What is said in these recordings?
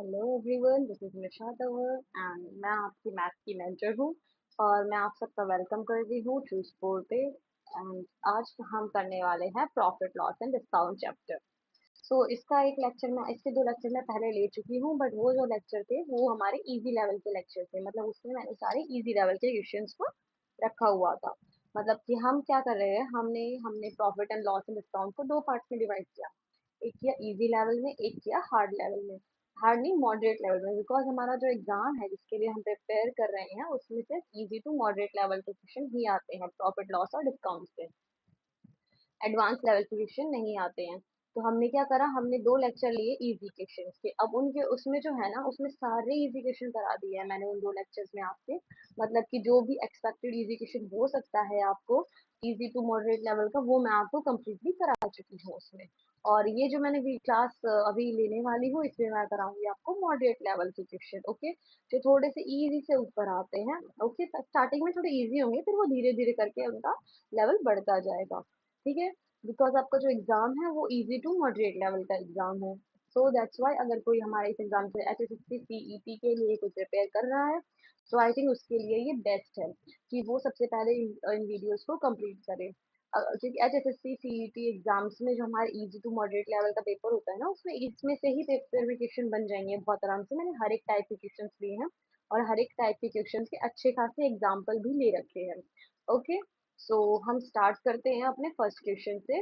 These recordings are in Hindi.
Hello everyone, this is Nisha Tanwar and मैं आपकी मैथ की मेंटर हूँ। और मैं आप सबका वेलकम कर रही हूँ ट्रू स्पोर्ट पे। एंड आज हम करने वाले हैं profit loss and discount chapter. So इसका एक लेक्चर मैं इसके दो लेक्चर मैं पहले ले चुकी हूँ, बट वो जो लेक्चर थे वो हमारे इजी लेवल के लेक्चर थे। मतलब उसमें मैंने सारे इजी लेवल के क्वेश्चंस को रखा हुआ था। मतलब कि हम क्या कर रहे हैं, हमने हमने profit and loss and discount को दो पार्ट्स में डिवाइड किया। एक किया इजी लेवल में, एक किया हार्ड लेवल में। हार्ड नहीं, मॉडरेट लेवल में, बिकॉज हमारा जो एग्जाम है जिसके लिए हम प्रिपेयर कर रहे हैं उसमें से इजी टू मॉडरेट लेवल के क्वेश्चन ही आते हैं प्रॉफिट लॉस और डिस्काउंट से। एडवांस लेवल के क्वेश्चन नहीं आते हैं। तो हमने क्या करा, हमने दो लेक्चर लिए इजी क्वेश्चंस के। अब उनके उसमें जो है ना, उसमें सारे इजी क्वेश्चन करा दिए हैं मैंने उन दो लेक्चर्स में आपसे। मतलब कि जो भी एक्सपेक्टेड इजी क्वेश्चन हो सकता है आपको इजी टू मॉडरेट लेवल का, वो मैं आपको कंप्लीटली करा चुकी हूँ उसमें। और ये जो मैंने भी क्लास अभी लेने वाली हूँ, इसमें मैं कराऊंगी आपको मॉडरेट लेवल के क्वेश्चन। ओके, जो थोड़े से इजी से ऊपर आते हैं। ओके, स्टार्टिंग में थोड़े इजी होंगे, फिर वो धीरे धीरे करके उनका लेवल बढ़ता जाएगा। ठीक है, बिकॉज आपका जो एग्जाम है वो इजी टू मॉडरेट लेवल का एग्जाम है। सो दैट्स वाई अगर कोई हमारे इस एग्जाम से एचएसएससी सीईटी के लिए कोई प्रिपेयर कर रहा है, तो आई थिंक उसके लिए ये बेस्ट है कि वो सबसे पहले इन वीडियोस को कंप्लीट करे। क्योंकि एचएसएससी सीईटी एग्जाम्स में जो हमारे इजी टू मॉडरेट लेवल का पेपर होता है ना, उसमें इसमें से ही पेपर में क्वेश्चन बन जाएंगे बहुत आराम से। मैंने हर एक टाइप के क्वेश्चन लिए हैं और हर एक टाइप के क्वेश्चन के अच्छे खासे एग्जाम्पल भी ले रखे हैं। ओके, सो हम स्टार्ट करते हैं अपने फर्स्ट क्वेश्चन से।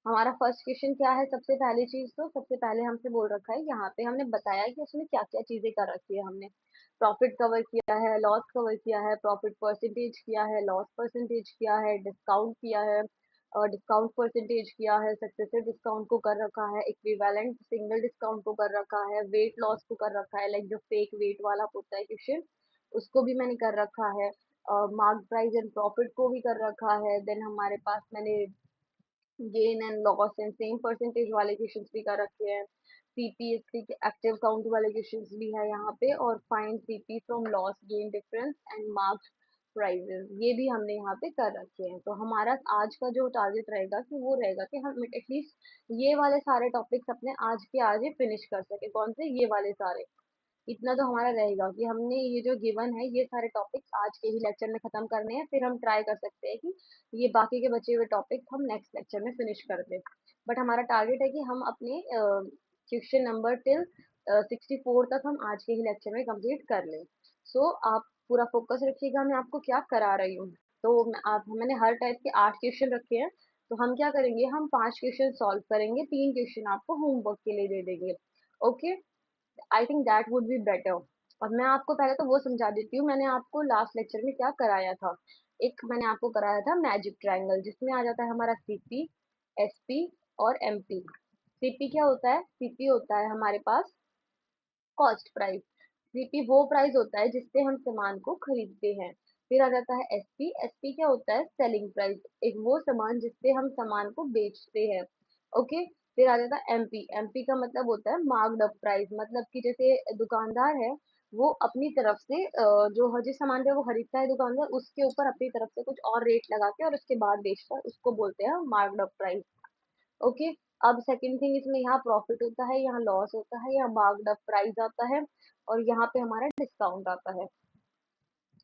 हमारा फर्स्ट क्वेश्चन क्या है, सबसे पहली चीज तो सबसे पहले हमसे बोल रखा है, यहाँ पे हमने बताया कि उसमें क्या क्या चीजें कर रखी है। हमने प्रॉफिट कवर किया है, लॉस कवर किया है, प्रॉफिट परसेंटेज किया है, लॉस परसेंटेज किया है, डिस्काउंट किया है और डिस्काउंट परसेंटेज किया है, सक्सेसिव डिस्काउंट को कर रखा है, इक्विवेलेंट सिंगल डिस्काउंट को कर रखा है, वेट लॉस को कर रखा है, लाइक जो फेक वेट वाला होता है क्वेश्चन, उसको भी मैंने कर रखा है। मार्क प्राइस एंड प्रॉफिट को भी कर रखा है। देन हमारे पास मैंने gain and loss and same percentage वाले क्वेश्चंस भी कर रखे हैं। सीपीएससी के एक्टिव काउंट वाले क्वेश्चंस भी है यहाँ पे, और find CP from loss gain difference and marked prices, ये भी हमने यहाँ पे कर रखे हैं। तो हमारा आज का जो टारगेट रहेगा कि वो रहेगा कि हम एटलीस्ट ये वाले सारे टॉपिक्स अपने आज के आज ही फिनिश कर सके। कौन से, ये वाले सारे। इतना तो हमारा रहेगा कि हमने ये जो गिवन है ये सारे टॉपिक्स आज के ही लेक्चर में खत्म करने हैं। फिर हम ट्राई कर सकते हैं कि ये बाकी के बचे हुए टॉपिक्स हम नेक्स्ट लेक्चर में फिनिश कर दें। बट हमारा टारगेट है कि हम अपने क्वेश्चन नंबर टिल 64 तक हम आज के ही लेक्चर में कंप्लीट कर लें। सो आप पूरा फोकस रखिएगा, मैं आपको क्या करा रही हूँ। तो मैंने हर टाइप के 8 क्वेश्चन रखे हैं। तो हम क्या करेंगे, हम 5 क्वेश्चन सॉल्व करेंगे, 3 क्वेश्चन आपको होमवर्क के लिए दे देंगे। Okay, I think that would be better. और मैं आपको पहले तो वो समझा देती हूँ, मैंने आपको लास्ट लेक्चर में क्या कराया था। एक मैंने आपको कराया था मैजिक ट्रायंगल, जिसमें आ जाता है हमारा सीपी, एसपी और एमपी। सीपी क्या होता है, सीपी होता है हमारे पास कॉस्ट प्राइस। सीपी वो प्राइस होता है जिससे हम सामान को खरीदते हैं। फिर आ जाता है एसपी, एसपी क्या होता है, सेलिंग प्राइस, एक वो सामान जिससे हम सामान को बेचते हैं। ओके, फिर आ जाता है एमपी, एमपी का मतलब होता है मार्क्ड अप प्राइस। मतलब कि जैसे दुकानदार है, वो अपनी तरफ से जो जिस सामान पे वो खरीदता है दुकानदार, उसके ऊपर अपनी तरफ से कुछ और रेट लगा के और उसके बाद बेचता है, उसको बोलते हैं मार्क्ड अप प्राइस। ओके, अब सेकंड थिंग, इसमें यहाँ प्रॉफिट होता है, यहाँ लॉस होता है, यहाँ मार्क्ड अप प्राइस आता है और यहाँ पे हमारा डिस्काउंट आता है।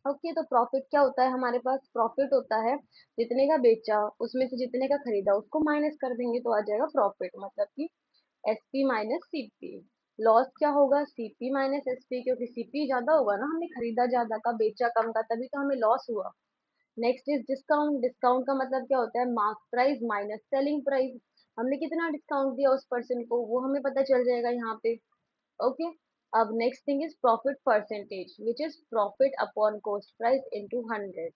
ओके, तो प्रॉफिट क्या होता है हमारे पास, प्रॉफिट होता है जितने का बेचा उसमें से जितने का खरीदा उसको माइनस कर देंगे तो आ जाएगा प्रॉफिट। मतलब कि एसपी माइनस सीपी। लॉस क्या होगा, सीपी माइनस एसपी, क्योंकि सीपी ज्यादा होगा ना, हमने खरीदा ज्यादा का बेचा कम का, तभी तो हमें लॉस हुआ। नेक्स्ट इज डिस्काउंट, डिस्काउंट का मतलब क्या होता है, mark price minus selling price. हमने कितना डिस्काउंट दिया उस पर्सन को वो हमें पता चल जाएगा यहाँ पे। ओके, अब next thing is profit percentage, which is profit upon cost price into 100।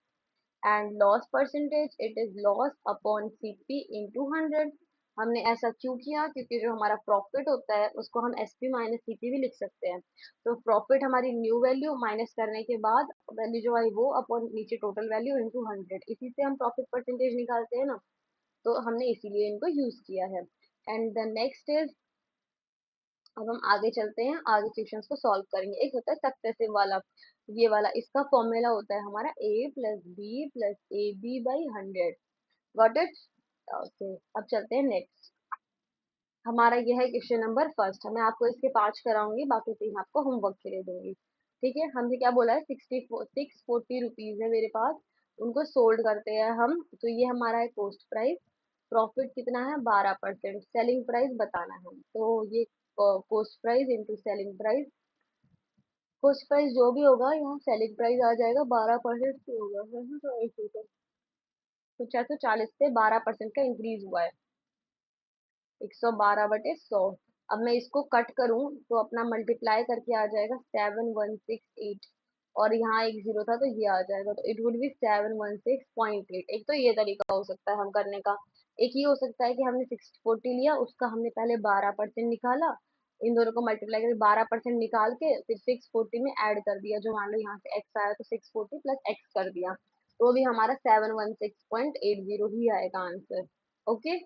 And loss percentage, it is loss upon CP into 100। हमने ऐसा क्यों किया, क्योंकि जो हमारा प्रॉफिट होता है उसको हम एसपी माइनस सीपी भी लिख सकते हैं। तो प्रॉफिट हमारी न्यू वैल्यू माइनस करने के बाद वैल्यू जो आई वो अपॉन नीचे टोटल वैल्यू इनटू 100, इसी से हम प्रॉफिट परसेंटेज निकालते हैं ना। तो हमने इसीलिए इनको यूज किया है। एंड द नेक्स्ट इज, अब हम आगे चलते हैं, आगे क्वेश्चंस को सॉल्व करेंगे। एक होता है सक्सेसिव वाला, ये वाला, इसका फॉर्मूला होता है हमारा a plus B plus A B by 100। Got it. Okay, अब चलते हैं नेक्स्ट। हमारा ये है क्वेश्चन नंबर फर्स्ट। मैं आपको इसके 5 कराऊंगी, बाकी 3 आपको होमवर्क के लिए दूंगी। ठीक है, हमने क्या बोला है, 640 रुपीज है मेरे पास, उनको सोल्ड करते हैं हम, तो ये हमारा है कॉस्ट प्राइस। प्रॉफिट कितना है, 12%। सेलिंग प्राइस बताना है, तो ये cost price into selling price. Cost price जो भी होगा यहाँ सेलिंग प्राइस आ जाएगा, 12% से होगा, है ना? तो ऐसे तो 440 पे 12% का इंक्रीज हुआ है, 112/100। अब मैं इसको कट करूं तो अपना मल्टीप्लाई करके आ जाएगा 7168, और यहाँ एक जीरो था तो ये आ जाएगा, तो इट वुड बी 716.8। एक तो ये तरीका हो सकता है हम करने का। एक ये हो सकता है कि हमने 640 लिया, उसका हमने पहले 12% निकाला, इन दोनों को मल्टीप्लाई करके 12% निकाल के फिर 640 में ऐड कर दिया, जो मान लो यहाँ से x आया तो 640 प्लस x कर दिया, तो भी हमारा 716.80 ही आएगा answer. Okay,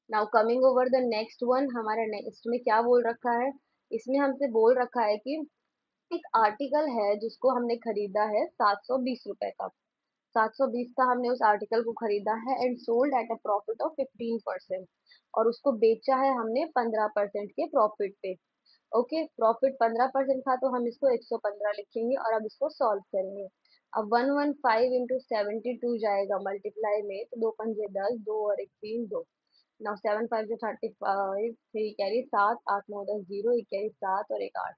now coming over the next one. हमारा नेक्स्ट में क्या बोल रखा है, इसमें हमसे बोल रखा है कि एक आर्टिकल है जिसको हमने खरीदा है 720 रुपए का। 720 का हमने उस आर्टिकल को खरीदा है and sold at a profit of 15%, और उसको बेचा है हमने 15% के प्रॉफिट पे। ओके, प्रॉफिट 15% था तो हम इसको 115 लिखेंगे, और अब इसको सॉल्व करेंगे। अब 115 इंटू 72 जाएगा मल्टीप्लाई में, तो दो पंजे 10, दो और एक तीन, दो। नाउ 7 5 जो 35, थ्री कैरी 7, 8 9 10, जीरो, एक कैरी 7 और एक 8,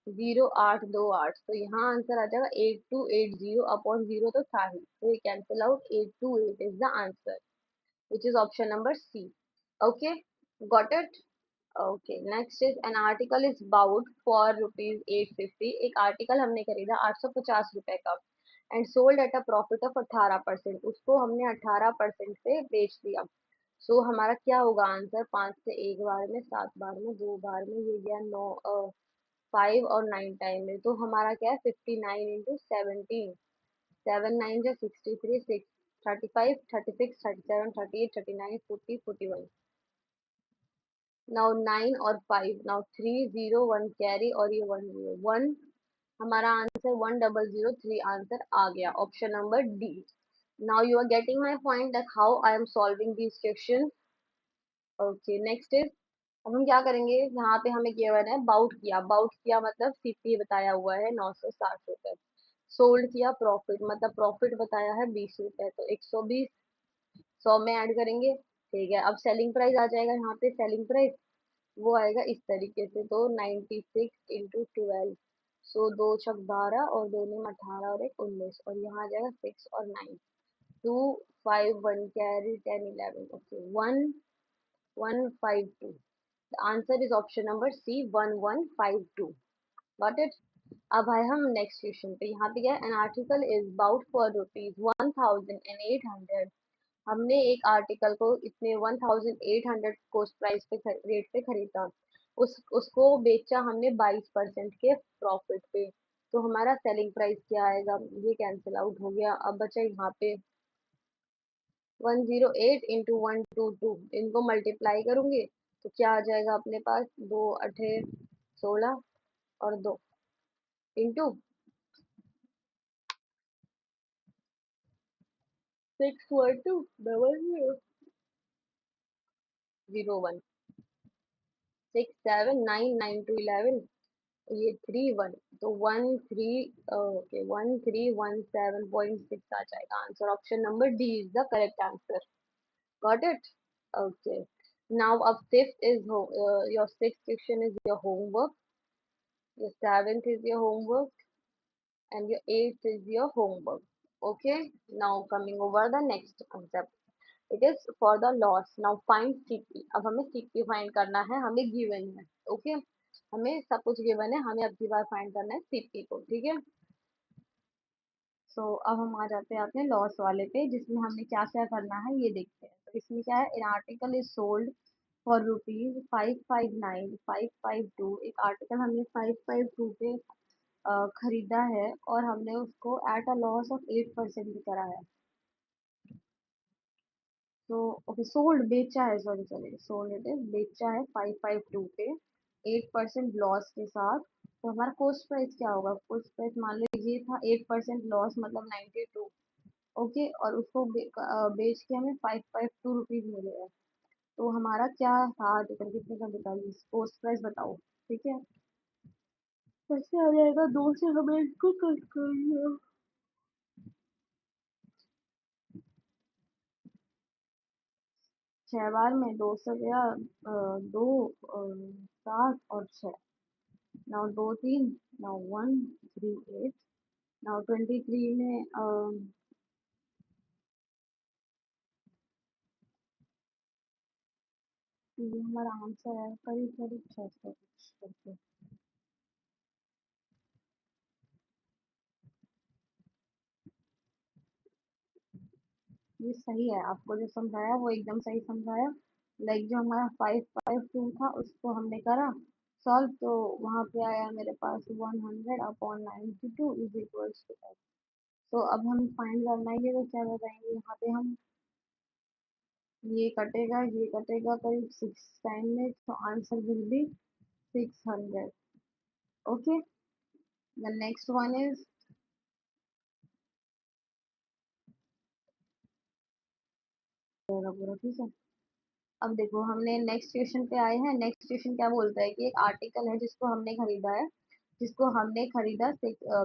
0828। तो यहाँ आंसर आ जाएगा 8280 अपॉन जीरो, तो था ही, तो ये cancel out, 828 is the answer, which is option number C. Okay, got it. Okay, next is an article is about for rupees 850। एक आर्टिकल हमने खरीदा 850 रुपए का and sold at a profit of 18%, उसको हमने 18% पे बेच दिया। सो हमारा क्या होगा आंसर, 5 से एक बार में, 7 बार में, 2 बार में, ये गया 9, 5 और 9 टाइम में, तो हमारा क्या है, 59 इंटू 17, 7 9 जो 63, 6 35 36 37 38 39 40 41। नाउ 9 और 5, नाउ 3 0 1 कैरी, और ये 1 0 1, हमारा आंसर 1003 आंसर आ गया, option number D. Now you are getting my point that how I am solving this question. Okay, next is, अब हम क्या करेंगे, यहाँ पे हमें गिवन है बाउट किया, बाउट किया मतलब सीपी बताया हुआ है 960 रुपए, सोल्ड किया प्रॉफिट मतलब प्रॉफिट बताया है 20 रुपए, तो 120 100 में ऐड करेंगे। ठीक है, अब सेलिंग प्राइस आ जाएगा, यहाँ पे सेलिंग प्राइस वो आएगा इस तरीके से, तो 96 इंटू 12, सो दो छक 12 और दो में 18 और एक 19, और यहाँ आ जाएगा 6 और 9, 2 5 1 carry 10 11, okay 1152। The answer is option number C, 1152. Got it? अब आए हम नेक्स्ट क्वेश्चन पे। यहाँ पे क्या है, an article is about for rupees 1800। हमने एक आर्टिकल को इतने 1800 कोस्ट प्राइस पे रेट पे खरीदा, उसको बेचा हमने 22% के प्रॉफिट पे, तो हमारा सेलिंग प्राइस क्या आएगा, ये कैंसिल आउट हो गया। अब बचा यहाँ पे 108 इंटू 122, इनको मल्टीप्लाई करूंगे तो क्या आ जाएगा अपने पास, दो अठे 16 और दो इंटू 61200 6799211, ये 31, तो 1317.6 आ जाएगा answer, option number D is the correct answer. Got it? Okay, now अब fifth is your sixth question is your homework, your seventh is your homework, and your eighth is your homework. Okay, now coming over the next concept. It is for the loss. Now find CP. अब हमें CP फाइंड करना है, हमें गिवन है। ओके, हमें सब कुछ गिवन है, हमें अब की बार फाइंड करना है CP को। ठीक है, अब हम आ जाते हैं अपने लॉस वाले पे, जिसमें हमने क्या क्या करना है ये देखते हैं। तो इसमें क्या है, an article is sold for rupees 559552। एक आर्टिकल हमने 552 पे खरीदा है, और हमने उसको एट अ लॉस ऑफ 8% भी करा है। तो ओके, सोल्ड बेचा है, sorry sorry, sold it is बेचा है 552 पे 8% लॉस के साथ। तो हमारा कॉस्ट प्राइस क्या होगा, कॉस्ट प्राइस मान लो ये था, 8% लॉस मतलब 92। ओके, और उसको बेच के हमें 552 रुपीज मिले हैं। तो हमारा क्या था आर्टिकल, कितने का 42, पोस्ट प्राइस बताओ। ठीक है, कैसे आ जाएगा, दो से हमें इसको कट करिए। 6 बार में 2 से गया, 7 और 6। नाउ 2 3, नाउ 1 3 8, नाउ 23 में ये हमारा आंसर है करीब करीब 600 कुछ करके। ये सही है, आपको जो समझाया वो एकदम सही समझाया। लाइक जो हमारा 552 था उसको हमने करा सॉल्व, तो वहां पे आया मेरे पास 100/92 इज इक्वल्स टू। तो अब हम फाइंड करना है, ये तो क्या बताएंगे यहाँ पे हम, ये कटेगा करीब 6 टाइम में, तो answer will be 600। Okay, the next one is पूरा ठीक है। अब देखो हमने नेक्स्ट क्वेश्चन पे आए हैं। नेक्स्ट क्वेश्चन क्या बोलता है कि एक आर्टिकल है जिसको हमने खरीदा है, जिसको हमने खरीदा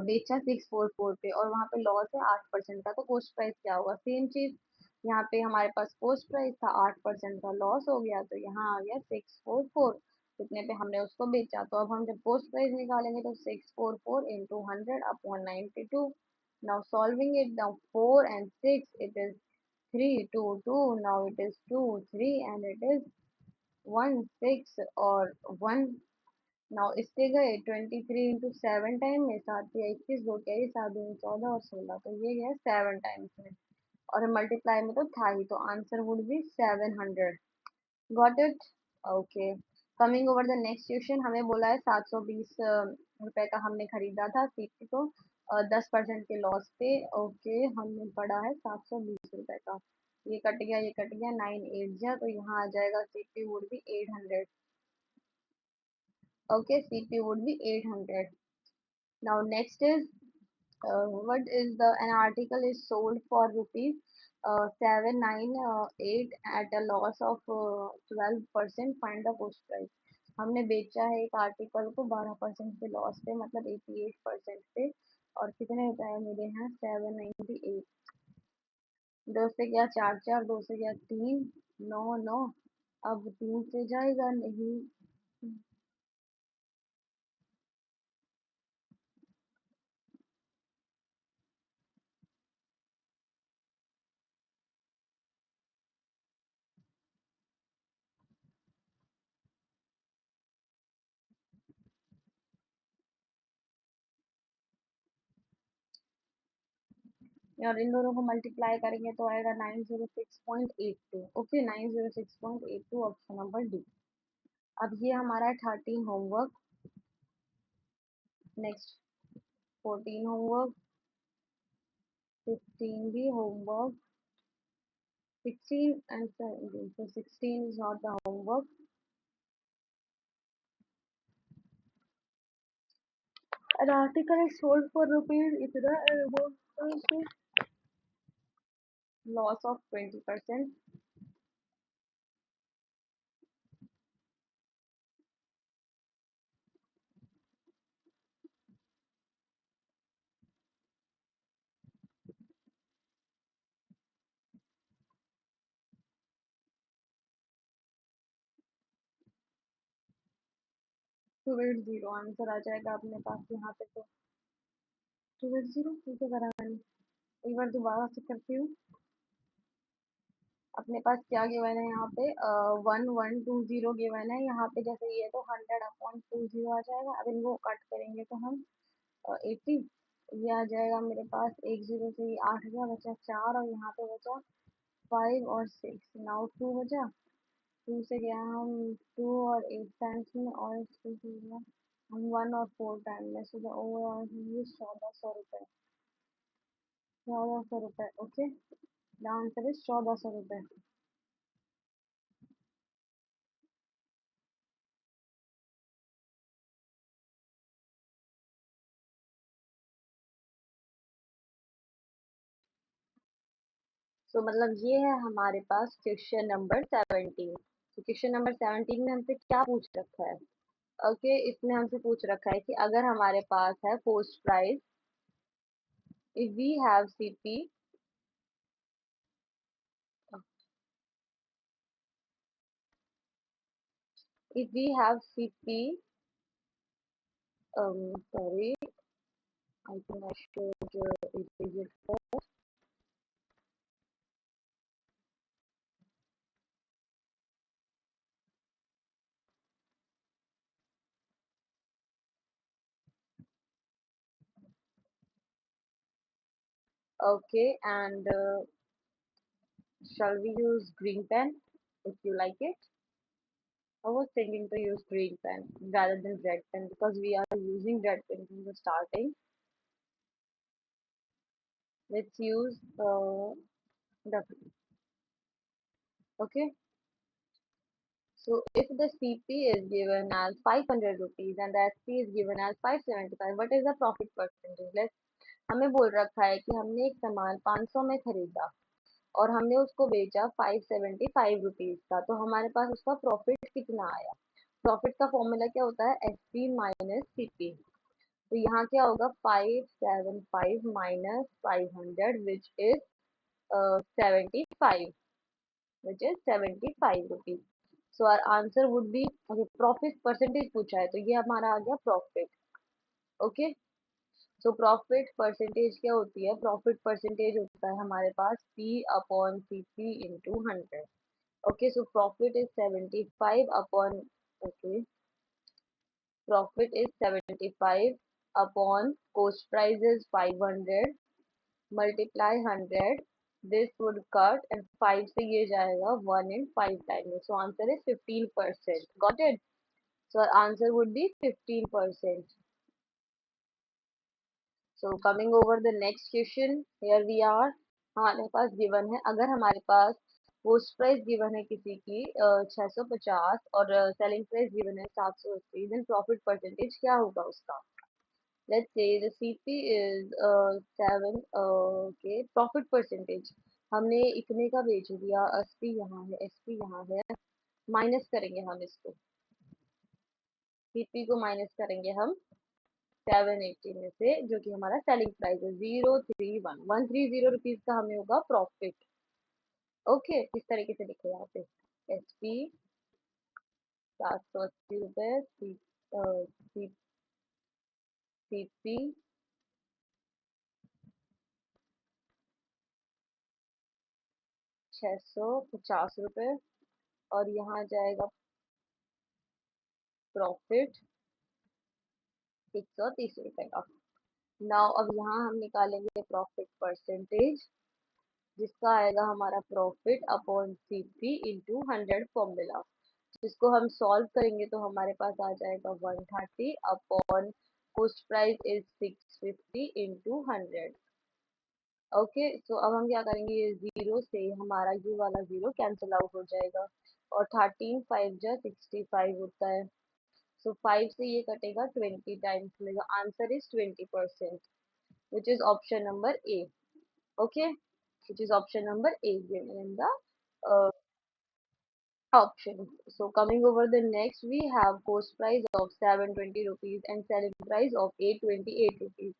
बेचा 644 पे, और वहां पे लॉस है 8% का, तो कॉस्ट प्राइस क्या होगा। सेम चीज, यहाँ पे हमारे पास कॉस्ट प्राइस था, 8% का लॉस हो गया, तो यहाँ आ गया 644, कितने पे हमने उसको बेचा। तो अब हम जब कॉस्ट प्राइस निकालेंगे तो 644 into 100/92। Now solving it, now 4 and 6, it is 3 2 2, now it is 2 3 and it is 1 6 और 1। नाउ इससे गए 23 इंटू 7 टाइम में, 7 या 21, 2 क्या 7 दूनी 14 और 16, तो ये है 7 टाइम्स में, और मल्टीप्लाई में तो था ही, तो answer would B 700। Got it. Okay, coming over the next question, हमें बोला है 720 रुपए का हमने खरीदा था सीपी को 10% के लॉस पे। ओके, हमने पढ़ा है 720 रुपए का, ये कट गया, ये कट गया, 9 8 जा, तो यहाँ आ जाएगा CP would be 800। Okay, CP would be 800। Now next is what is the an article is sold for rupees 798 at a loss of 12%, find the cost price। हमने बेचा है एक आर्टिकल को 12% पे लॉस पे, मतलब 88% पे, और कितने रुपए मिले हैं, 798। दो से गया 4 4, दो से गया 3, 9 9, अब 3 से जाएगा नहीं, और इन दोनों को मल्टीप्लाई करेंगे तो आएगा 906.82। Okay, 906.82, option number D. अब ये हमारा 13 होमवर्क, नेक्स्ट 14 होमवर्क, 15 भी homework, 16 and 17, so 16 is not the homework। An article is sold for rupees इतना and about loss of 20%। Two eight zero answer आ जाएगा अपने पास यहाँ पे, तो 280 ठीक है, करा मैंने, एक बार दोबारा से करती हूँ। अपने पास क्या गिवन है यहाँ पे, 1120 गिवन है यहाँ पे, जैसे ये तो 100/20 आ जाएगा। अब इनको कट करेंगे तो हम 80, ये आ जाएगा मेरे पास, एक जीरो से 8 गया, बचा 4, और यहाँ पे बचा 5 और 6, नाउ 2 बचा, 2 से गया हम 2 और 8 टाइम्स में, और 2 से गया हम 1 और 4 टाइम में, सो ओवरऑल 1400 रुपये, 1400 रुपये। ओके, द आंसर इज 1400 रुपये। तो मतलब ये है हमारे पास क्वेश्चन नंबर 17। तो क्वेश्चन नंबर 17 में हमसे क्या पूछ रखा है? ओके, इसमें हमसे पूछ रखा है कि अगर हमारे पास है post price, if we have CP, if we have CP, sorry, I think I should erase it first. Okay, and shall we use green pen if you like it? I was thinking to use green pen rather than red pen because we are using red pen from the starting. Let's use W. Okay. So if the CP is given as 500 rupees and the SP is given as 575, what is the profit percentage? Let's हमें बोल रखा है कि हमने एक सामान 500 में खरीदा और हमने उसको बेचा 575 रुपीज का, तो हमारे पास उसका प्रॉफिट कितना आया? प्रॉफिट का फॉर्मूला क्या होता है? SP minus CP. तो यहाँ क्या होगा? 575 minus 500 which is 75 rupees. So our answer would be, profit percentage पूछा है तो ये हमारा आ गया profit. Okay, so profit percentage क्या होती है? प्रॉफिट परसेंटेज होता है हमारे पास P upon C P into 100। Okay, so profit is 75 upon, okay, profit is 75 upon cost price is 500 multiply 100, this would cut and 5 से ये जाएगा 1 and 5 time, so answer is 15%. Got it? So our answer would be 15%. So coming over the next question, here we are, हमारे पास गिवन है, अगर हमारे पास पोस्ट प्राइस गिवन है किसी की 650 और सेलिंग प्राइस गिवन है 780, देन प्रॉफिट परसेंटेज क्या होगा उसका? Let's say the CP is 7, okay, profit percentage हमने इतने का बेच दिया, एसपी यहाँ है, एसपी यहाँ है, माइनस करेंगे हम इसको, सीपी को माइनस करेंगे हम 780 में से, जो कि हमारा सेलिंग प्राइस है 031 130 रुपीज का हमें होगा प्रॉफिट। ओके, इस तरीके से लिखो यहाँ पे, एस पी 780 रुपए, सी पी 650 रुपए, और यहाँ जाएगा प्रॉफिट 130 रुपए का। नाउ अब यहाँ हम निकालेंगे प्रॉफिट परसेंटेज, जिसका आएगा हमारा profit upon CP into 100 formula. इसको हम सॉल्व करेंगे तो हमारे पास आ जाएगा 130 upon cost price is 650 into 100। Okay, so अब हम क्या करेंगे, ये जीरो से हमारा ये वाला जीरो कैंसिल आउट हो जाएगा, और 13 5 जा 65 होता है, सो 5 से ये कटेगा 20 टाइम्स मिलेगा, answer is 20%, which is option number A. Okay, which is option number A given in the option. So coming over the next, we have cost price of 720 rupees and selling price of 828 rupees.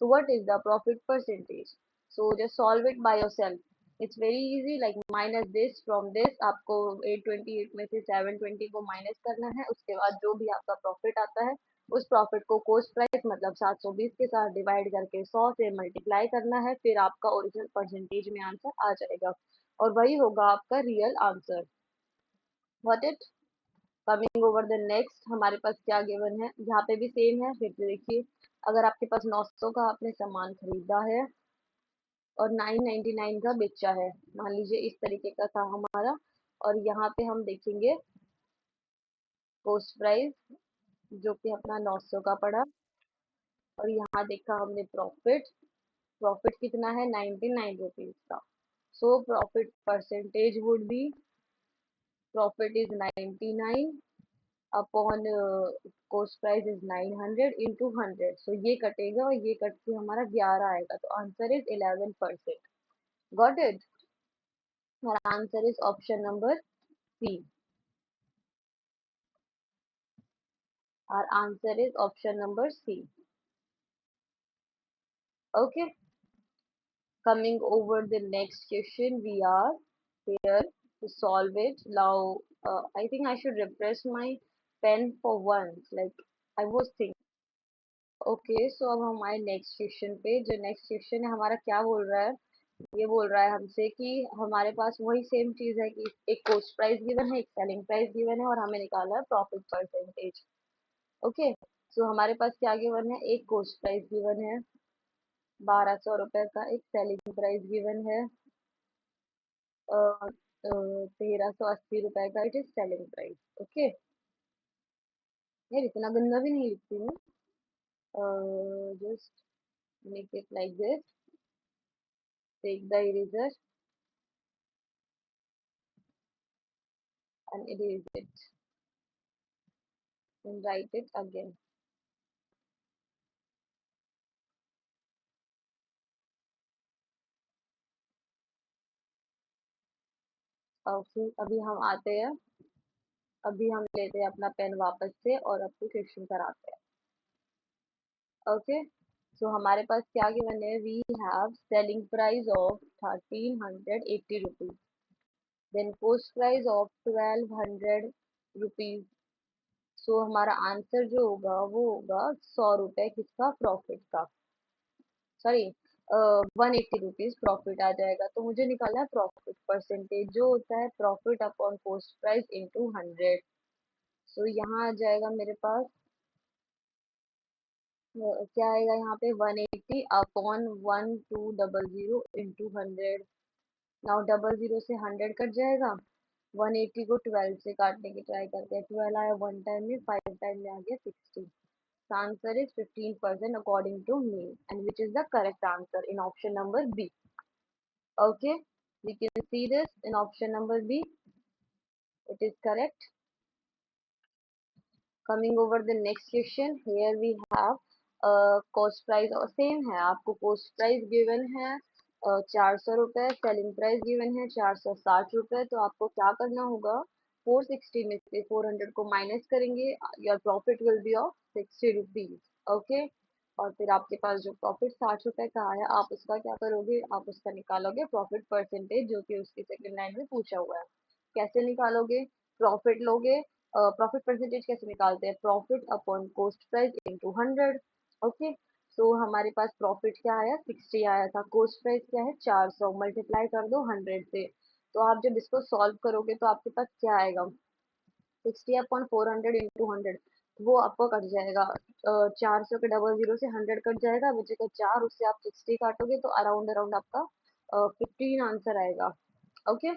So what is the profit percentage? So just solve it by yourself. It's very easy, like minus this from this, आपको 828 में से 720 को माइनस करना है, उसके बाद जो भी आपका प्रॉफिट आता है उस प्रॉफिट को कॉस्ट प्राइस मतलब 720 के साथ डिवाइड करके 100 से मल्टीप्लाई करना है, फिर आपका ओरिजिनल परसेंटेज में आंसर आ जाएगा और वही होगा आपका real answer. What it, coming over the next, हमारे पास क्या गिवन है, यहाँ पे भी सेम है, फिर से देखिए, अगर आपके पास 900 का आपने सामान खरीदा है और 999 का बेचा है, मान लीजिए इस तरीके का था हमारा, और यहाँ पे हम देखेंगे कॉस्ट प्राइस जो कि अपना 900 का पड़ा, और यहाँ देखा हमने प्रॉफिट, प्रॉफिट कितना है 99 रुपीज का, so profit percentage would be, profit is 99 upon cost price is 900 into 100, so ये कटेगा और ये कट के हमारा 11 आएगा, तो आंसर इज 11%। गॉट इट, और answer is option number C. Our answer is option number C. Okay, coming over the next question, we are here to solve it. Now, I think I should refresh my pen for once. Like I was thinking. Okay so अब हमारे नेक्स्ट क्वेश्चन पे जो नेक्स्ट क्वेश्चन है हमारा क्या बोल रहा है ये बोल रहा है हमसे कि हमारे पास वही सेम चीज है कि एक कॉस्ट प्राइस गिवन है एक सेलिंग प्राइस गिवन है और हमें निकालना है प्रॉफिट परसेंटेज ओके सो हमारे पास क्या गिवन है एक कॉस्ट प्राइस गिवन है 1200 रुपए का एक सेलिंग प्राइस गिवन है 1380 रुपए का it is selling price okay यार इतना गंदा भी नहीं लिखती मैं just make it like this take the eraser and erase it and write it again. और फिर अभी हम आते हैं अभी हम लेते हैं अपना पेन वापस से और आपको क्वेश्चन कराते हैं ओके सो हमारे पास क्या गिवन है we have selling price of 1380 rupees then cost price of 1200 rupees so हमारा आंसर जो होगा वो होगा 100 रुपए किसका प्रॉफिट का सॉरी 180 रुपीज प्रॉफिट आ जाएगा तो मुझे निकालना है प्रॉफिट परसेंटेज जो होता है profit upon cost price into 100 सो यहाँ आ जाएगा मेरे पास क्या आएगा यहाँ पे 180 अपॉन 1200 इंटू 100 नाउ 00 से 100 कट जाएगा 180 को 12 से काटने की ट्राई करते हैं 12 आया वन टाइम में 5 टाइम में आ गया 60 The answer is 15% according to me and which is the correct answer in option number B. Okay, we can see this in option number B. It is correct. Coming over the next question, here we have cost price और सेम है आपको cost price given है 400 रुपए सेलिंग प्राइस गिवन है 460 रुपए तो आपको क्या करना होगा 460 में से 400 को माइनस करेंगे your profit will be of 60 rupees okay और फिर आपके पास जो प्रॉफिट 60 रुपए का आया आप उसका क्या करोगे आप उसका निकालोगे प्रॉफिट परसेंटेज जो कि उसकी सेकंड लाइन में पूछा हुआ है कैसे निकालोगे प्रॉफिट लोगे प्रॉफिट परसेंटेज कैसे निकालते हैं profit upon cost price into 100 okay सो हमारे पास प्रॉफिट क्या आया 60 आया था कॉस्ट प्राइस क्या है 400 मल्टीप्लाई कर दो 100 से तो आप जब इसको सॉल्व करोगे तो आपके पास क्या आएगा 60 अपॉन 400 इंटू 100 वो आपको कट जाएगा 400 के 00 से 100 कट जाएगा बचेगा 4 उससे आप 60 काटोगे तो अराउंड अराउंड आपका 15 आंसर आएगा ओके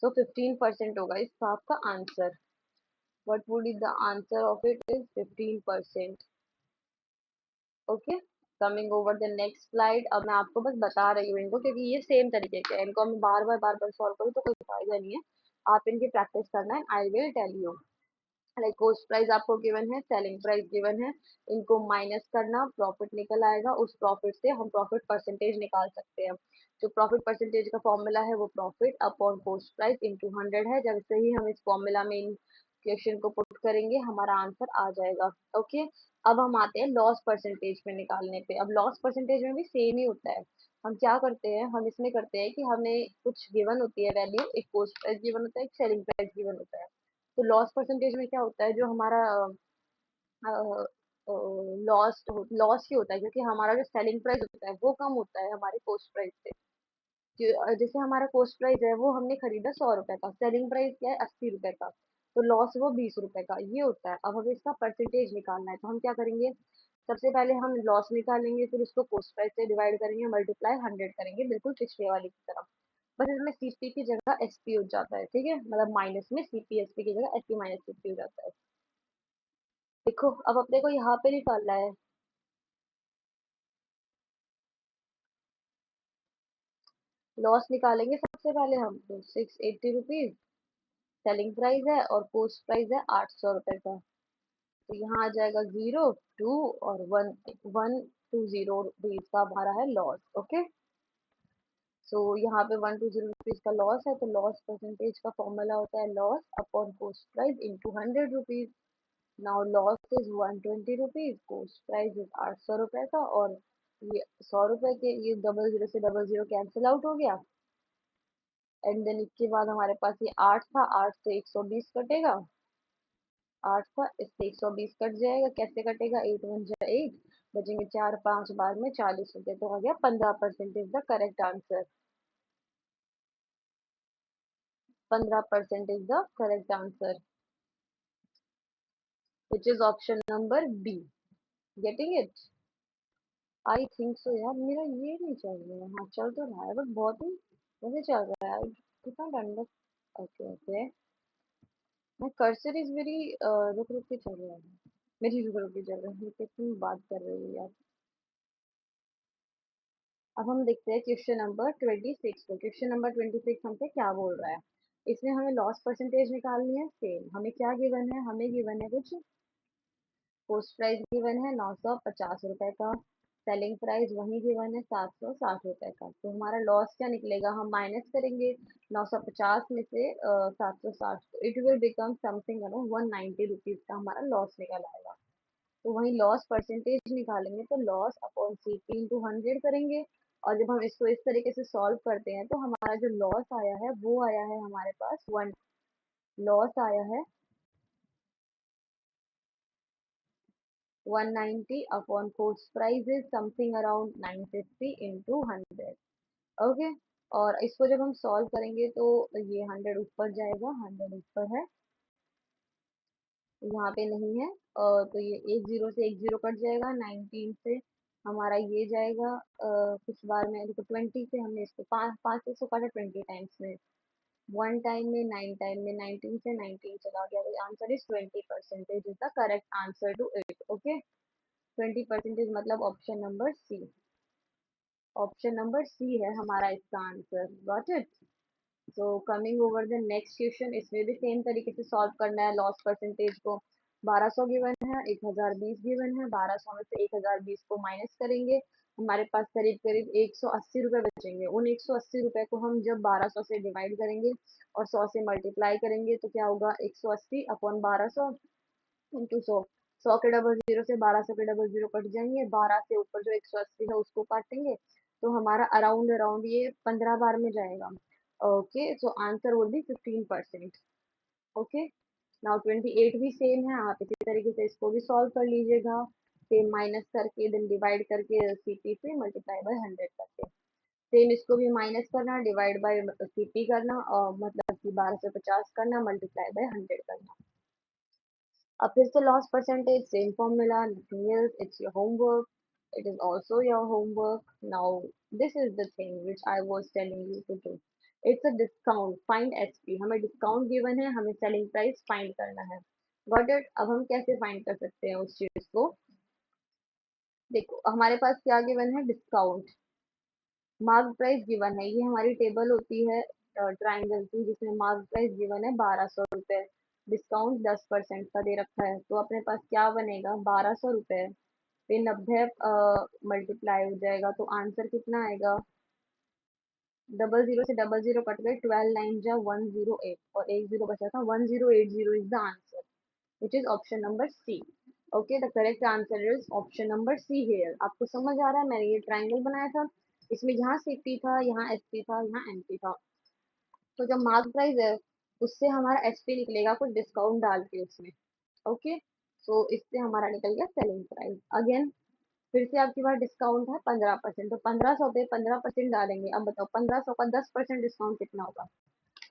सो 15% होगा इसका आपका answer what would be the answer of it is 15%. Okay, coming over the next slide. अब मैं आपको बस बता रही हूँ इनको क्योंकि ये सेम तरीके के हैं इनको मैं बार बार सॉल्व करूँ तो कोई फायदा नहीं है आप इनकी प्रैक्टिस करना है I will tell you like cost price आपको गिवन है सेलिंग प्राइस गिवन है इनको माइनस करना प्रॉफिट निकल आएगा उस प्रॉफिट से हम प्रॉफिट परसेंटेज निकाल सकते हैं जो प्रॉफिट परसेंटेज का फॉर्मूला है वो profit upon cost price into 100 है जब से ही हम इस फॉर्मूला में इन क्वेश्चन को पुट करेंगे हमारा आंसर आ जाएगा ओके अब हम आते हैं लॉस परसेंटेज पे निकालने पे अब लॉस परसेंटेज में भी सेम ही होता है हम क्या करते हैं हम इसमें करते हैं कि हमें कुछ गिवन होती है वैल्यू एक कॉस्ट प्राइस गिवन होता है एक सेलिंग प्राइस गिवन होता है तो लॉस परसेंटेज में क्या होता है जो हमारा लॉस ही होता है क्योंकि हमारा जो सेलिंग प्राइस होता है वो कम होता है हमारे कॉस्ट प्राइस से जैसे हमारा कॉस्ट प्राइस है वो हमने खरीदा 100 रुपए का सेलिंग प्राइस क्या है 80 रुपए का तो लॉस वो 20 रुपए का ये होता है अब हमें इसका परसेंटेज निकालना है तो हम क्या करेंगे सबसे पहले हम लॉस निकालेंगे फिर उसको कॉस्ट प्राइस से डिवाइड करेंगे मल्टीप्लाई 100 करेंगे बिल्कुल पिछले वाली की तरह बस इसमें सीपी की जगह एसपी हो जाता है ठीक है मतलब माइनस में सीपी एसपी की जगह एसपी माइनस सीपी हो जाता है देखो अब अपने को यहाँ पे निकालना है लॉस निकालेंगे सबसे पहले हम तो 680 रुपीज सेलिंग प्राइस है और कॉस्ट प्राइस है 800 रुपए का तो यहाँ आ जाएगा 0 2 और 1 1 2 0 रुपीज का हमारा है लॉस ओके सो यहाँ पे 1 2 0 रुपीज का लॉस है तो लॉस परसेंटेज का फॉर्मूला होता है loss upon cost price into 100 rupees now loss is 120 rupees, cost price is 800 रुपए का, और ये 100 रुपए के, ये डबल जीरो से डबल जीरो कैंसिल आउट हो गया। एंड देन इसके बाद हमारे पास ये 8 था, 8 से 120 कटेगा, 8 था, इससे 120 कट जाएगा, कैसे कटेगा, 8 वन जा 8, बचेंगे 4 5 बाद में 40 रुपए, तो हो गया 15% is the correct answer. 15% is the correct answer, which is option number B. Getting it? I think so यार, मेरा ये नहीं चल रहा है, हाँ चल तो रहा है बट बहुत ही वैसे चल रहा है, कितना अंडर। ओके ओके, मैं कर्सर इज वेरी रुक रुक के चल रहा है, मेरी रुक रुक के चल रहा है, कितनी बात कर रही है यार। अब हम देखते हैं क्वेश्चन नंबर 26 को। क्वेश्चन नंबर 26 हमसे क्या बोल रहा है, इसमें हमें लॉस परसेंटेज निकालनी है सेम। हमें क्या गिवन है, हमें गिवन है कुछ पोस्ट प्राइस गिवन है 950 रुपए का, सेलिंग प्राइस वही गिवन है 760 रुपए का। तो हमारा लॉस क्या निकलेगा, हम माइनस करेंगे 950 में से 760, तो it will become something around 190 rupees का हमारा लॉस निकल आएगा। तो वही लॉस परसेंटेज निकालेंगे, तो loss upon C P into 100 करेंगे। और जब हम इसको इस तरीके से सॉल्व करते हैं तो हमारा जो लॉस आया है वो आया है हमारे पास वन, लॉस आया है 190 upon coast price is something around 950 into 100। Okay, और इसको जब हम सॉल्व करेंगे तो ये 100 ऊपर जाएगा, 100 ऊपर है, यहाँ पे नहीं है, तो ये एक जीरो से एक जीरो कट जाएगा, 19 से हमारा ये जाएगा कुछ बार में, देखो 20 से हमने इसको पाँच पाँच से इसको काटा 20 टाइम्स में, वन टाइम में, 9 टाइम में, 19 से 19 चला गया, तो answer is 20% is the correct answer to it. Okay, 20% मतलब option number C, option number C है हमारा इसका answer. Got it? So coming over the next question, इसमें भी सेम तरीके से सॉल्व करना है लॉस परसेंटेज को। 1200 गिवन है, 1020 गिवन है, 1200 में से 1020 को माइनस करेंगे, हमारे पास करीब करीब 180 रुपए बचेंगे। उन 180 रुपए को हम जब 1200 से डिवाइड करेंगे और 100 से मल्टीप्लाई करेंगे तो क्या होगा, 180 अपॉन 1200 इंटू 100। 100 के डबल जीरो से 1200 के डबल जीरो कट जाएंगे, 12 से ऊपर जो 180 है उसको काटेंगे, तो हमारा अराउंड अराउंड ये 15 बार में जाएगा। Okay, so answer would B 15%। Okay, now 28 भी सेम है, आप इसी तरीके से इसको भी सॉल्व कर लीजिएगा, सेम माइनस करके देन डिवाइड करके सीपी से मल्टीप्लाई बाय 100 करके, सेम इसको भी माइनस करना, डिवाइड बाय सीपी करना, और मतलब कि 1250 करना, मल्टीप्लाई बाय 100 करना। अब फिर से loss percentage same formula, nothing else, it's your homework, it is also your homework. Now this is the thing which I was telling you to do, it's a discount, find SP, हमें डिस्काउंट गिवन है, हमें सेलिंग प्राइस फाइंड करना है। Got it? अब हम कैसे फाइंड कर सकते हैं उस चीज को, देखो हमारे पास क्या गिवन है, डिस्काउंट, मार्क प्राइस गिवन है, ये हमारी टेबल होती है ट्राइंगल की, जिसमें मार्क प्राइस गिवन है 1200 रुपए, डिस्काउंट 10% का दे रखा है, तो अपने पास क्या बनेगा, 1200 रुपए पे 90 मल्टीप्लाई हो जाएगा, तो आंसर कितना आएगा, डबल जीरो से डबल जीरो कट गए, 12 नाइन जा 108, और एक जीरो बचा था, 1080 is the answer, which is option number C. Okay, the correct answer is option number C here. आपको समझ आ रहा है, मैंने ये ट्राइंगल बनाया था, इसमें यहाँ सीपी था, यहाँ एसपी था, यहाँ एमपी था, तो जब मार्क प्राइस है उससे हमारा एसपी निकलेगा कुछ डिस्काउंट डाल के उसमें। ओके, तो इससे हमारा निकल गया सेलिंग प्राइस। अगेन फिर से आपके पास डिस्काउंट है 15%, तो 1500 पे 15% डालेंगे, अब बताओ 1500 का 10% डिस्काउंट कितना होगा,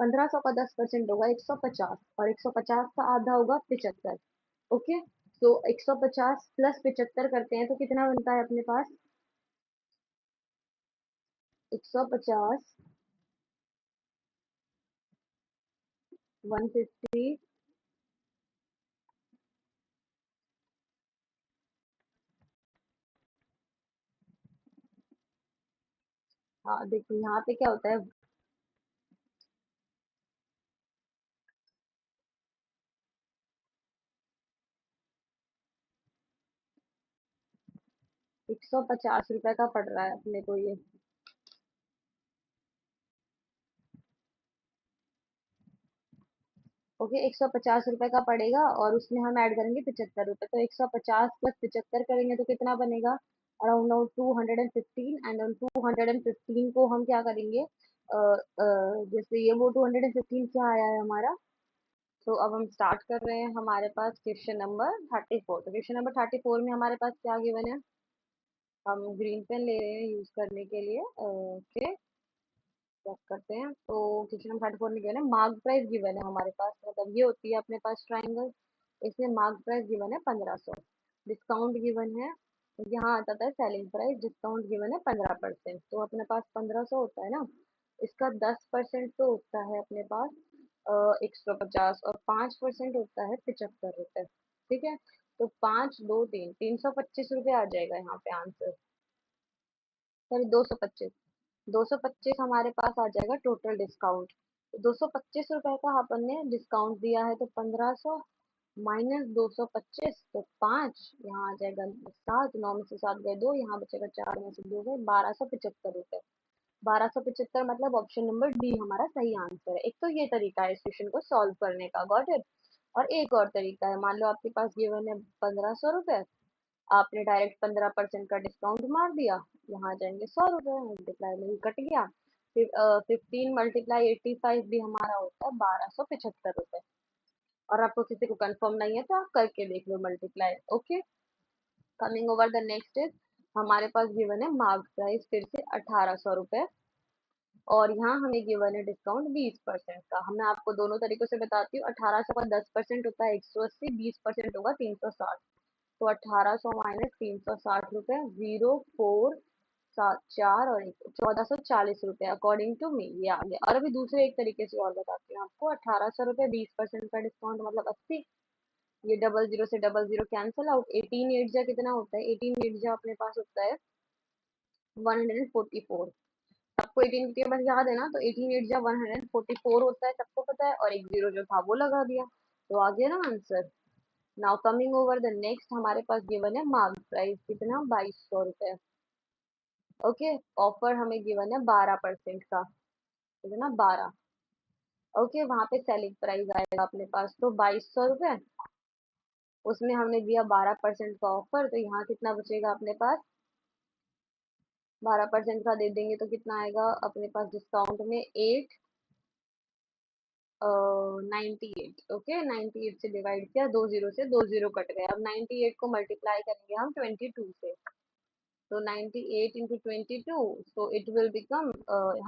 1500 का 10% होगा 150, और 150 का आधा होगा 75। ओके, तो 150 प्लस 75 करते हैं तो कितना बनता है अपने पास, 150, 150, हाँ देखो यहाँ पे क्या होता है, 150 रुपए का पड़ रहा है अपने को ये। ओके, 150 रुपए का पड़ेगा और उसमें हम ऐड करेंगे 75 रुपए, तो 150 प्लस 75 करेंगे तो कितना बनेगा, अराउंड 215, एंड 215 को हम क्या करेंगे, जैसे ये वो 215 क्या आया है हमारा। तो अब हम स्टार्ट कर रहे हैं, हमारे पास क्वेश्चन नंबर 34। तो क्वेश्चन नंबर 34 में हमारे पास क्या गिवन है, हम ग्रीन पेन ले रहे हैं यूज करने के लिए। ओके, चेक करते हैं। तो क्वेश्चन नंबर 34 में गिवन है मार्क प्राइस, गिवन है हमारे पास, मतलब ये होती है अपने पास ट्राइंगल, इसमें मार्क प्राइस गिवन है 1500, डिस्काउंट गिवन है, यहाँ आता था सेलिंग प्राइस, डिस्काउंट गिवन है 15%, तो अपने पास 1500 होता है ना, इसका 10% तो होता है अपने पास 150, और 5% होता है 75 रुपए। ठीक है, तो 5 2 3 325 रुपये आ जाएगा यहाँ पे आंसर, सॉरी 225, 225 हमारे पास आ जाएगा टोटल डिस्काउंट। 225 रुपए का अपन ने डिस्काउंट दिया है, तो 1500 माइनस 225, तो 5, यहाँ आ जाएगा 7, 9 में से 7 गए 2, यहाँ बचेगा 4 में से 2 गए, 1275 रुपए। 1275 मतलब ऑप्शन नंबर डी हमारा सही आंसर है। एक तो ये तरीका है इस क्वेश्चन को सॉल्व करने का, गॉट इट। और एक और तरीका है, मान लो आपके पास गिवन है 1500 रुपए, आपने डायरेक्ट 15% का डिस्काउंट मार दिया, यहाँ आ जाएंगे 100 रुपए, मल्टीप्लाई में ही कट गया। फिर 15 × 85 भी हमारा होता है 1275 रुपए। और आपको किसी को कंफर्म नहीं है तो आप करके देख लो multiply. Okay, coming over the next is, हमारे पास गिवन है मार्क प्राइस फिर से 1800 रुपए, और यहाँ हमें गिवन है डिस्काउंट 20% का। मैं आपको दोनों तरीकों से बताती हूँ। 1800 का 10% होता है 180, 20% होगा 360, तो 1800 माइनस 360 रुपए, 0 4 7 4 और 1440 रुपए अकॉर्डिंग टू मी, ये आ गया। और अभी दूसरे एक तरीके से और बताती हूँ आपको। 1800 रुपए, 20% का डिस्काउंट मतलब 80, ये डबल जीरो से double zero cancel out, 18 eight जा कितना होता है, 18 एट जा अपने पास होता है 144। सबको 18 की टेबल याद है ना, तो 18 एट जा 144 होता है, सबको पता है, और एक जीरो जो था वो लगा दिया, तो आ गया ना answer. Now coming over the next, हमारे पास गिवन है मार्क प्राइस कितना, 2200 रुपए। ओके, ऑफर हमें गिवन है 12% का, कितना 12। ओके, वहां पे सेलिंग प्राइस आएगा अपने पास तो 2200 रुपए, उसमें हमने दिया 12% का ऑफर, तो यहाँ कितना बचेगा अपने पास, 12% का दे देंगे तो कितना आएगा अपने पास डिस्काउंट में 98। ओके, 98 से डिवाइड किया, 20 से 20 कट गए, अब 98 को मल्टीप्लाई करेंगे हम 22 से, तो 98 into 22, so it will become,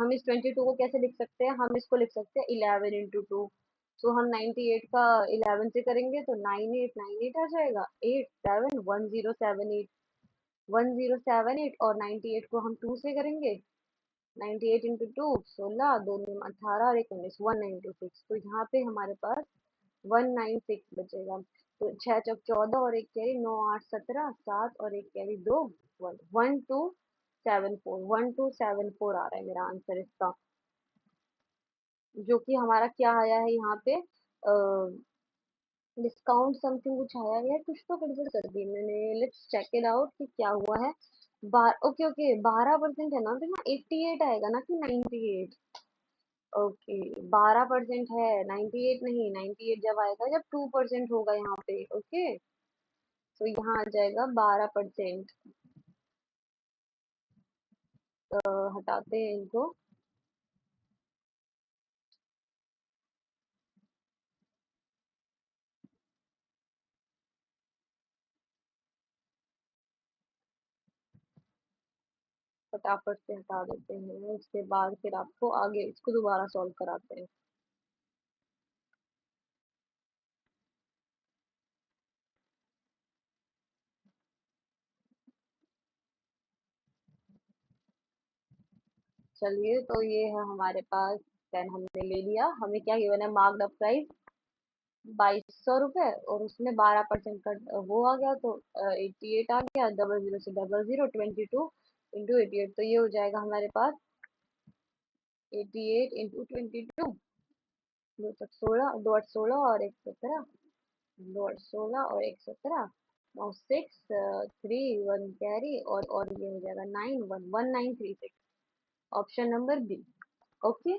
हम इस 22 को कैसे लिख सकते हैं, हम इसको लिख सकते हैं 11 इंटू 2। सो हम 98 का 11 से करेंगे तो 9898 आ जाएगा, 871078, 1078, और 98 को हम 2 से करेंगे, 98 इंटू 2, 16, 2 में 18 और 1 19, 196, तो यहाँ पे हमारे पास 196 बचेगा। तो 6 चौक 14 और एक कैरी 9 8 17, 7 और एक कैरी 2, 1274, 1274 आ रहा है मेरा आंसर इसका, जो कि हमारा क्या आया है यहाँ पे, डिस्काउंट समथिंग कुछ आया है, कुछ तो गड़बड़ कर दी मैंने, लेट्स चेक इट आउट कि क्या हुआ है। ओके ओके, 12% है ना, तो यहाँ 88 आएगा ना कि 98। ओके, 12% है, 98 नहीं, 98 जब आएगा जब 2% होगा यहाँ पे। ओके, तो यहाँ आ जाएगा 12%। हटाते हैं इनको। फटाफट से हटा देते हैं, उसके बाद फिर आपको आगे इसको दोबारा सॉल्व कराते हैं। चलिए, तो ये है हमारे पास, पेन हमने ले लिया, हमें क्या गिवन है, मार्क्ड अप प्राइस 2200 रुपए, और उसमें 12% का वो आ गया, तो 88 आ गया, डबल जीरो से डबल जीरो, 22 इंटू 88, तो ये हो जाएगा हमारे पास 88 इंटू 22, 2 तक 16, 2 8 16 और 1 17, 2 8 16 और 1 17, और 6 3 1 कैरी, और ये हो जाएगा 9 1 1936, option number B. Okay,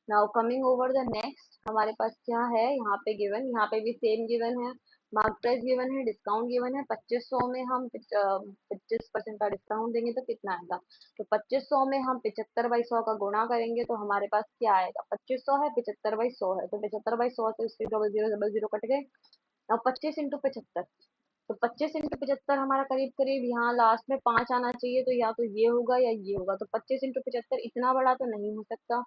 now coming over the next, हमारे पास क्या है यहाँ पे गिवन, यहाँ पे भी सेम गिवन है, मार्क प्राइस गिवन है, डिस्काउंट गिवन है। 2500 में हम 25% का डिस्काउंट देंगे तो कितना आएगा, तो 2500 में हम 75/100 का गुणा करेंगे तो हमारे पास क्या आएगा, 2500 है 75/100 है, तो 75/100 से उसके डबल जीरो कट गए। अब 25 × 75, तो 25 × 75 हमारा करीब करीब यहाँ लास्ट में 5 आना चाहिए, तो या तो ये होगा या ये होगा, तो 25 × 75 इतना बड़ा तो नहीं हो सकता,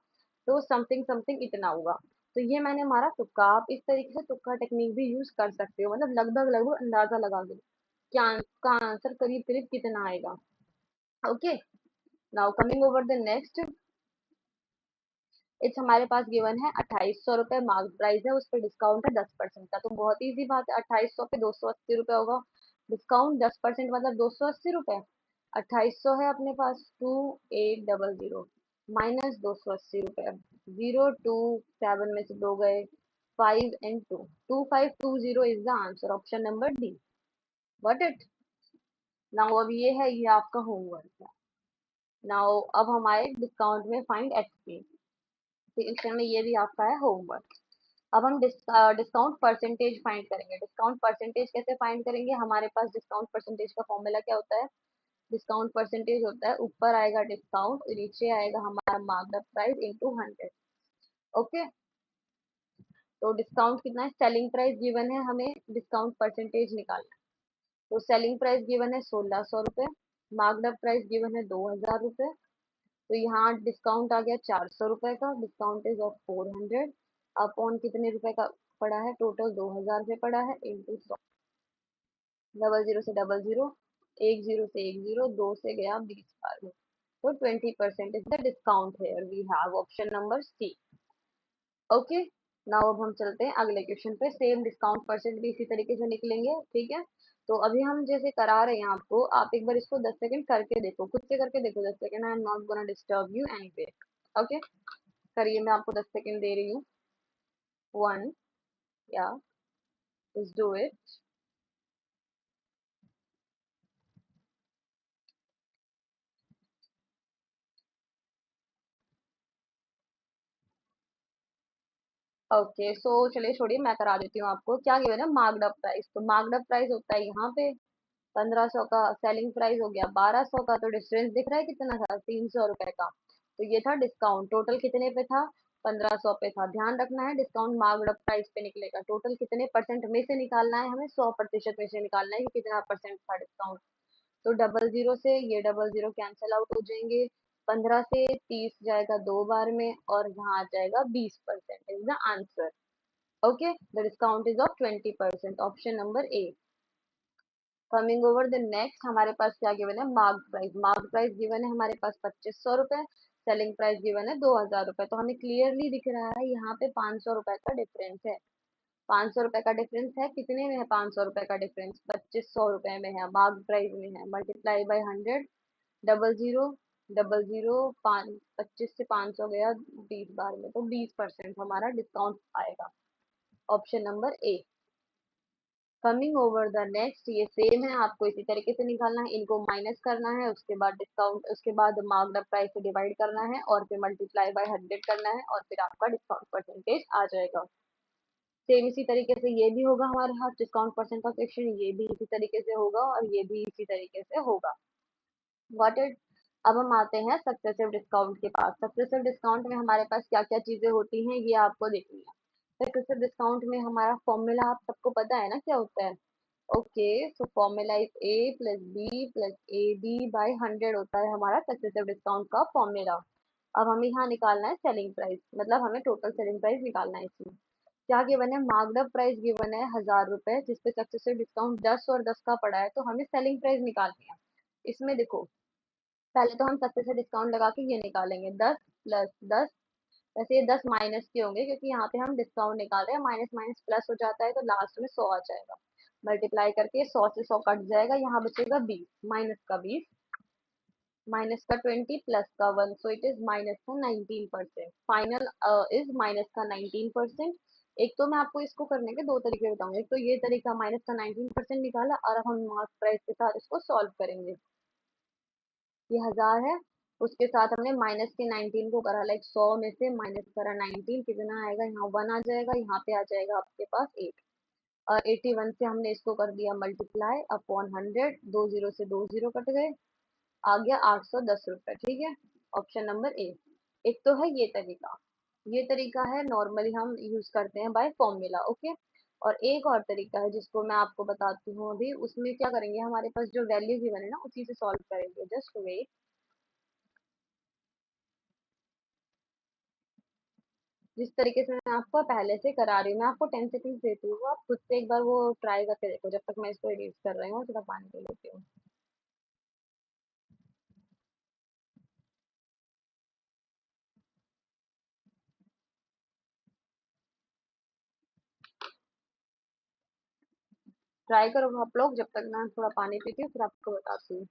तो समथिंग समथिंग इतना होगा। तो ये मैंने मारा तुक्का, आप इस तरीके से तुक्का टेक्निक भी यूज कर सकते हो, मतलब लगभग लगभग अंदाजा लगा के क्या का आंसर करीब करीब कितना आएगा। Okay, now coming over the next, it's हमारे पास गिवन है 2800 रुपये मार्क प्राइस है, उस पर डिस्काउंट है 10% का, तो बहुत इजी बात है, 2800 पे 280 रुपये होगा, डिस्काउंट 10% मतलब 280 रुपये। 2800 है अपने पास, 2800 माइनस 280 रुपये, 027 में से दो गए, 5 and 2, 2520 is the answer, option number D. Got it. Now अब ये है, ये आपका होमवर्क है। नाउ अब हमारे डिस्काउंट में फाइंड एक्सपी, सेक्शन में ये भी आपका है होमवर्क। अब हम डिस्काउंट परसेंटेज फाइंड करेंगे। डिस्काउंट परसेंटेज कैसे फाइंड करेंगे, हमारे पास डिस्काउंट परसेंटेज का फॉर्मूला क्या होता है, डिस्काउंट परसेंटेज होता है ऊपर आएगा डिस्काउंट, नीचे आएगा हमारा मार्कअप प्राइस इनटू 100। ओके, तो डिस्काउंट कितना है, सेलिंग प्राइस गिवन है, हमें डिस्काउंट परसेंटेज निकालना है। तो सेलिंग प्राइस गिवन है 1600 रुपये, मार्कअप प्राइस गिवन है 2000 रुपये, तो यहाँ डिस्काउंट आ गया 400 रुपये का, डिस्काउंट इज ऑफ 400 अपॉन कितने रुपए का पड़ा है, टोटल 2000 रुपये पड़ा है, इंटू 100, डबल जीरो से डबल जीरो, एक जीरो से एक जीरो, दो से गया 20 बार में, तो 20% is the discount here, we have option number C. Okay, now अब हम चलते हैं अगले क्वेश्चन पे, सेम डिस्काउंट परसेंट भी इसी तरीके से निकलेंगे, ठीक है। तो अभी हम जैसे करा रहे हैं आपको, आप एक बार इसको 10 सेकंड करके देखो, खुद से करके देखो 10 second, I am not gonna disturb you anyway. Okay, करिए, मैं आपको 10 सेकंड दे रही हूँ। वन, या लेट्स डू इट। ओके, सो चलिए छोड़िए, मैं करा देती हूँ आपको। क्या गिवन है, मार्कड अप प्राइस, तो मार्कड अप प्राइस होता है यहाँ पे 1500 का, सेलिंग प्राइस हो गया 1200 का, तो डिफरेंस दिख रहा है कितना था, 300 रुपए का। तो ये था डिस्काउंट, टोटल कितने पे था, 1500 पे था। ध्यान रखना है डिस्काउंट मार्कड अप प्राइस पे निकलेगा, टोटल कितने परसेंट में से निकालना है, हमें 100% में से निकालना है कि कितना परसेंट था डिस्काउंट। तो डबल जीरो से ये डबल जीरो कैंसिल आउट हो जाएंगे, 15 से 30 जाएगा दो बार में, और यहाँ आ जाएगा 20% is the answer. Okay, the discount is of 20%, option number A. Coming over the next, हमारे पास क्या गिवन है, mark price. Mark price given है हमारे पास 2500 रुपए, सेलिंग प्राइस गिवन है 2000 रुपए, तो हमें क्लियरली दिख रहा है यहाँ पे 500 रुपए का डिफरेंस है। 500 रुपए का डिफरेंस है, कितने में है 500 रुपए का डिफरेंस, 2500 रुपए में है, मार्क प्राइस में है, multiply by 100, double zero double zero, 25 से 500 गया 20 बार में, तो 20% हमारा डिस्काउंट आएगा, option number A. Coming over the next, ये सेम है, आपको इसी तरीके से निकालना है, इनको माइनस करना है, उसके बाद डिस्काउंट, उसके बाद मार्कड अप प्राइस से डिवाइड करना है, और फिर मल्टीप्लाई बाय 100 करना है, और फिर आपका डिस्काउंट परसेंटेज आ जाएगा। सेम इसी तरीके से ये भी होगा हमारे पास डिस्काउंट परसेंट का क्वेश्चन, ये भी इसी तरीके से होगा, और ये भी इसी तरीके से होगा। Got it. अब हम आते हैं सक्सेसिव डिस्काउंट के पास। सक्सेसिव डिस्काउंट में हमारे पास क्या क्या चीजें होती हैं, ये आपको देखनी है। सक्सेसिव डिस्काउंट में हमारा फॉर्मूला आप सबको पता है ना क्या होता है। Okay, so formula is A plus B plus A B by 100 होता है हमारा सक्सेसिव डिस्काउंट का फॉर्मूला। अब हमें यहाँ निकालना है सेलिंग प्राइस, मतलब हमें टोटल सेलिंग प्राइस निकालना है इसमें। क्या गिवन है, मार्कड अप प्राइस गिवन है 1000 रुपए, जिसपे सक्सेसिव डिस्काउंट 10 और 10 का पड़ा है, तो हमें सेलिंग प्राइस निकालनी है। इसमें देखो, पहले तो हम सक्सेसिव डिस्काउंट लगा के ये निकालेंगे, 10 + 10। वैसे ये 10 माइनस के होंगे, क्योंकि यहाँ पे हम डिस्काउंट निकाल रहे हैं, माइनस माइनस प्लस हो जाता है, तो लास्ट में 100 आ जाएगा। मल्टीप्लाई करके 100 से 100 कट जाएगा, यहाँ बचेगा 20, माइनस का 20, माइनस का 20, प्लस का 1, सो इट इज माइनस का 19%। फाइनल इज माइनस का 19%। एक तो मैं आपको इसको करने के दो तरीके बताऊंगी, एक तो ये तरीका माइनस का 19% निकाला, और अब हम मार्क प्राइस के साथ इसको सॉल्व करेंगे। ये 1000 है, उसके साथ हमने माइनस के 19 को करा, लाइक 100 में से माइनस करा 19, कितना आएगा, यहाँ 1 आ जाएगा, यहाँ पे आ जाएगा आपके पास 8। और 81 से हमने इसको कर दिया मल्टीप्लाई अपॉन 100, दो जीरो से दो जीरो कट गए, आ गया 810 रुपए। ठीक है, ऑप्शन नंबर ए। एक तो है ये तरीका है नॉर्मली हम यूज करते हैं बाय फॉर्मूला, ओके। और एक और तरीका है जिसको मैं आपको बताती हूँ अभी, उसमें क्या करेंगे, हमारे पास जो वैल्यू गिवन है ना उसी से सॉल्व करेंगे, जस्ट वेट। जिस तरीके से मैं आपको पहले से करा रही हूँ, मैं आपको 10 सेकंड देती हूँ, आप खुद से एक बार वो ट्राई करके देखो, जब तक मैं इसको एडिट कर रही हूँ थोड़ा पानी पी लेती हूँ। ट्राई करो आप लोग, जब तक मैं थोड़ा पानी पीती हूँ फिर आपको बताती हूँ।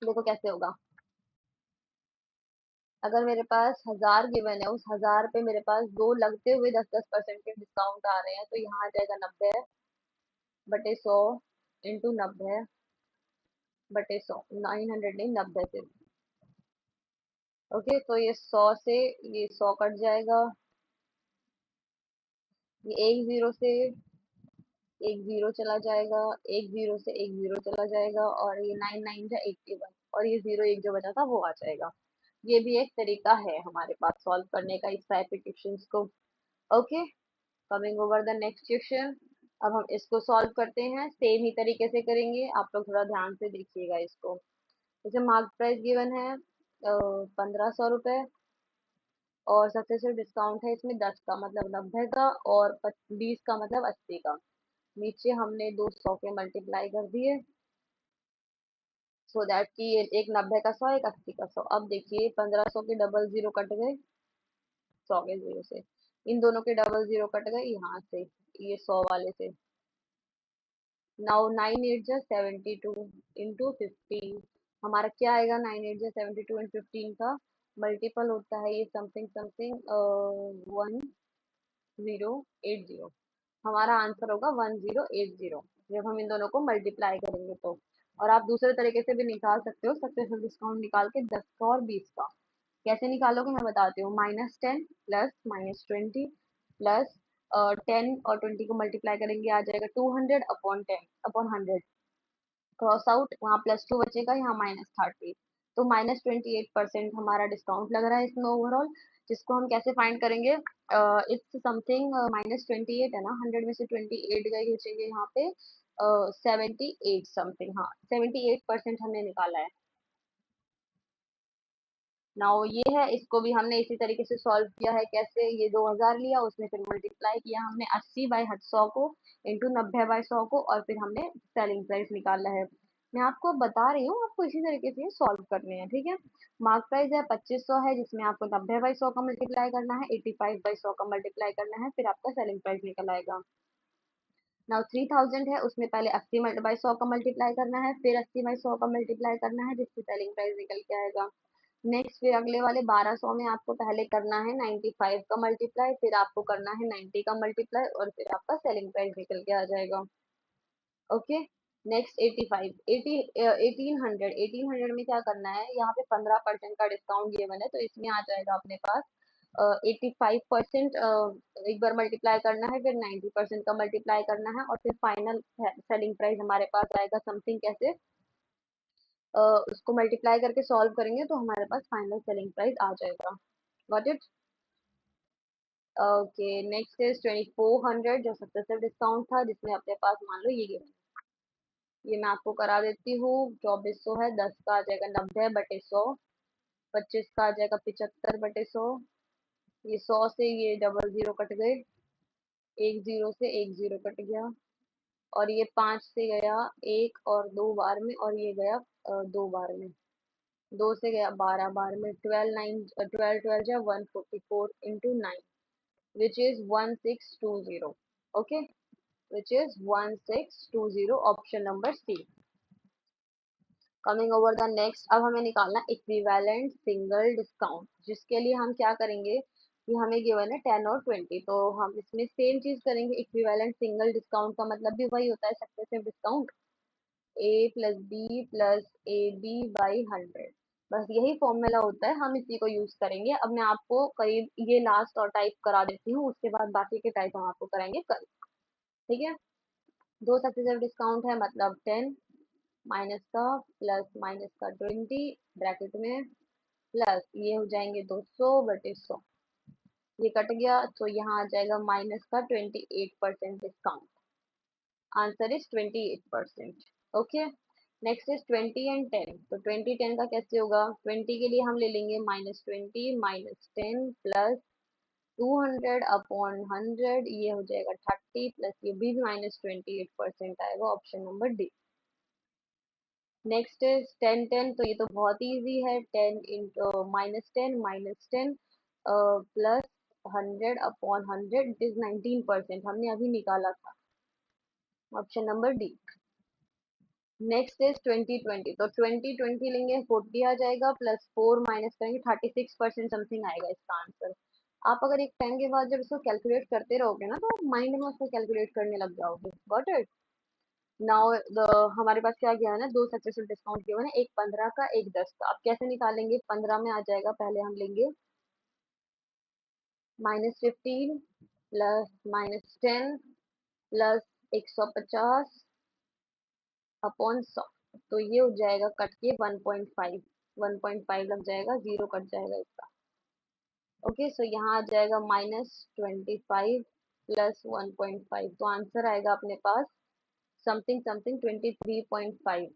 देखो कैसे होगा। अगर मेरे पास 1000 गिवन है, उस 1000 पे मेरे पास दो लगते हुए 10-10% के डिस्काउंट आ रहे हैं, तो यहाँ आ जाएगा 90 बटे 100 इंटू 90 बटे 100, 900 नहीं 90 से। ओके, तो ये 100 से ये 100 कट जाएगा, ये एक जीरो से एक जीरो चला जाएगा, एक जीरो से एक जीरो चला जाएगा, और ये 9 9 जा 81, और ये जीरो एक जो बचा था वो आ जाएगा। ये भी एक तरीका है हमारे पास सॉल्व करने का इस टाइप के क्वेश्चंस को। Okay, coming over the next question. अब हम इसको सॉल्व करते हैं, सेम ही तरीके से करेंगे, आप लोग थोड़ा ध्यान से देखिएगा इसको। जैसे मार्क प्राइस गिवन है 1500 रुपए, और सबसे से डिस्काउंट है इसमें 10 का मतलब 90 का, और 20 का मतलब 80 का। नीचे हमने दो 100 के मल्टीप्लाई कर दिए, सो दैट कि ये एक 90 का 100, एक 80 का 100। अब देखिए 1500 के डबल जीरो कट गए 100 के जीरो से, इन दोनों के डबल जीरो कट गए यहाँ से, ये 100 वाले से। नाउ 9 8 जा 72 इंटू 15, हमारा क्या आएगा, 9 8 जा 72 एंड 15 का मल्टीपल होता है ये समथिंग समथिंग 1080। हमारा आंसर होगा 1080, जब हम इन दोनों को मल्टीप्लाई करेंगे तो। और आप दूसरे तरीके से भी निकाल सकते हो, सक्सेसफुल डिस्काउंट निकाल के 10 का और 20 का। कैसे निकालोगे मैं बताती हूँ, -10 प्लस -20 प्लस 10 और 20 को मल्टीप्लाई करेंगे आ जाएगा 200 अपॉन 10 अपॉन 100, क्रॉस आउट, वहाँ +2 बचेगा, यहाँ -30, तो -28% हमारा डिस्काउंट लग रहा है इसमें ओवरऑल। जिसको हम कैसे फाइंड करेंगे, इट्स समथिंग -28 है ना, 100 में से 28 गए बचेंगे यहाँ पे 78 समथिंग, हाँ 78% हमने निकाला है। नाउ ये है, इसको भी हमने इसी तरीके से सॉल्व किया है। कैसे, ये 2000 लिया, उसमें फिर मल्टीप्लाई किया हमने 80/100 को इंटू 90/100 को, और फिर हमने सेलिंग प्राइस निकाला है। मैं आपको बता रही हूँ, आपको इसी तरीके से सॉल्व करने हैं, ठीक है। मार्क प्राइस है 2500 है, जिसमें आपको 90/100 का मल्टीप्लाई करना है, 85/100 का मल्टीप्लाई करना है, फिर आपका सेलिंग प्राइस निकल आएगा। नाउ 3000 है, उसमें पहले 80/100 का मल्टीप्लाई करना है, फिर 80/100 का मल्टीप्लाई करना है, जिससे सेलिंग प्राइस निकल के आएगा। नेक्स्ट फिर अगले वाले 1200 में आपको पहले करना है 95 का मल्टीप्लाई, फिर आपको करना है 90 का मल्टीप्लाई, और फिर आपका सेलिंग प्राइस निकल के आ जाएगा। ओके, नेक्स्ट 85 80 1800 में क्या करना है, यहाँ पे 15% का डिस्काउंट गिवन है, तो इसमें आ जाएगा अपने पास 85%, एक बार मल्टीप्लाई करना है, फिर 90% का मल्टीप्लाई करना है, और फिर फाइनल सेलिंग प्राइस हमारे पास आएगा समथिंग कैसे, उसको मल्टीप्लाई करके सॉल्व करेंगे तो हमारे पास फाइनल सेलिंग प्राइस आ जाएगा। Got it. Okay, next is 2400, जो सक्सेसिव डिस्काउंट था, जिसमें अपने पास मान लो ये मैं आपको करा देती हूँ। 2400 है, 10 का आ जाएगा 90/100, 25 का आ जाएगा 75/100, ये 100 से ये डबल जीरो कट गए, एक जीरो से एक जीरो कट गया, और ये 5 से गया एक और दो बार में, और ये गया दो बार में, दो से गया 12 बार में, 12 जा 144 into 9, which is 1620। Okay, which is 1620, option number C. Coming over the next, अब हमें निकालना इक्विवेलेंट सिंगल डिस्काउंट, जिसके लिए हम क्या करेंगे कि हमें गिवन है 10 और 20, तो हम इसमें सेम चीज करेंगे। इक्विवेलेंट सिंगल डिस्काउंट का मतलब भी वही होता है, successive discount, A plus B plus A B by 100। बस यही फॉर्मूला होता है, हम इसी को यूज करेंगे। अब मैं आपको करीब ये लास्ट और टाइप करा देती हूँ, उसके बाद बाकी के टाइप हम आपको कराएंगे कल। ठीक है, दो सक्सेसिव डिस्काउंट है, मतलब 10 माइनस का प्लस माइनस का 20 ब्रैकेट में, प्लस ये हो जाएंगे 200 बटे 100, ये कट गया तो यहाँ आ जाएगा माइनस का 28% discount. Answer is 28%। Okay, next is 20 and 10। तो 20 10 का कैसे होगा? 20 के लिए हम ले लेंगे -20 -10 प्लस 200 अपॉन 100, ये हो जाएगा 30 प्लस ये भी -28% आएगा, option number D. Next is 10 10, तो ये तो बहुत इजी है, 10 into -10 plus 100 upon 100, it is 19%, हमने अभी निकाला था, option number D. Next is 20 20, तो 20 20 लेंगे 40 आ जाएगा, प्लस 4 माइनस करेंगे 36% समथिंग आएगा इसका आंसर। आप अगर एक टाइम के बाद जब इसको कैलकुलेट करते रहोगे ना, तो माइंड में उसको कैलकुलेट करने लग जाओगे। Got it? नाउ द हमारे पास क्या गया है ना, दो सक्सेसफुल डिस्काउंट गिवन है, एक 15 का एक 10 का। अब कैसे निकालेंगे? 15 में आ जाएगा, पहले हम लेंगे -15 प्लस -10 प्लस 150 अपॉन 100, तो ये हो जाएगा कट के 1.5, 1.5 लग जाएगा, जीरो कट जाएगा इसका। ओके, सो यहाँ आ जाएगा -25 प्लस 1.5, तो आंसर आएगा अपने पास something something 23.5।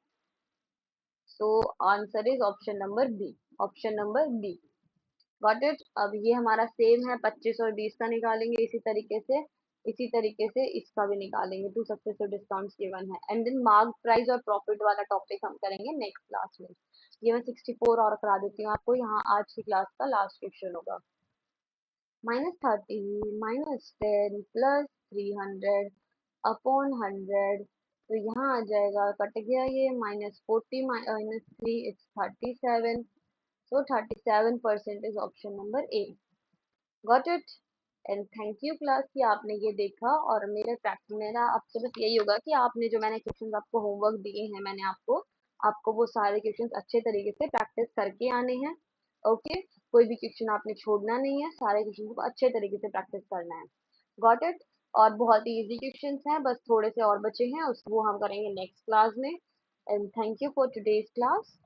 So answer is option number B, option number B. Got it? अब ये हमारा सेम है, 25 और 20 का निकालेंगे इसी तरीके से, इसी तरीके से इसका भी निकालेंगे। टू सक्सेसिव डिस्काउंट्स गिवन है, एंड देन मार्क प्राइस और प्रॉफिट वाला टॉपिक हम करेंगे नेक्स्ट क्लास में। ये मैं 64 और करा देती हूँ आपको, यहाँ आज की क्लास का लास्ट क्वेश्चन होगा। -30 -10 प्लस 300 अपॉन 100, तो यहाँ आ जाएगा, कट गया ये, -40 -3 it's 37, so 37% is option number A. Got it? And thank you class कि आपने ये देखा। और मेरा आपसे बस यही होगा कि आपने जो मैंने क्वेश्चंस आपको होमवर्क दिए हैं, मैंने आपको आपको वो सारे क्वेश्चंस अच्छे तरीके से प्रैक्टिस करके आने हैं। ओके, कोई भी क्वेश्चन आपने छोड़ना नहीं है, सारे क्वेश्चन को अच्छे तरीके से प्रैक्टिस करना है। Got it? और बहुत ही इजी क्वेश्चंस हैं, बस थोड़े से और बचे हैं, उस वो हम करेंगे नेक्स्ट क्लास में। And thank you for today's class.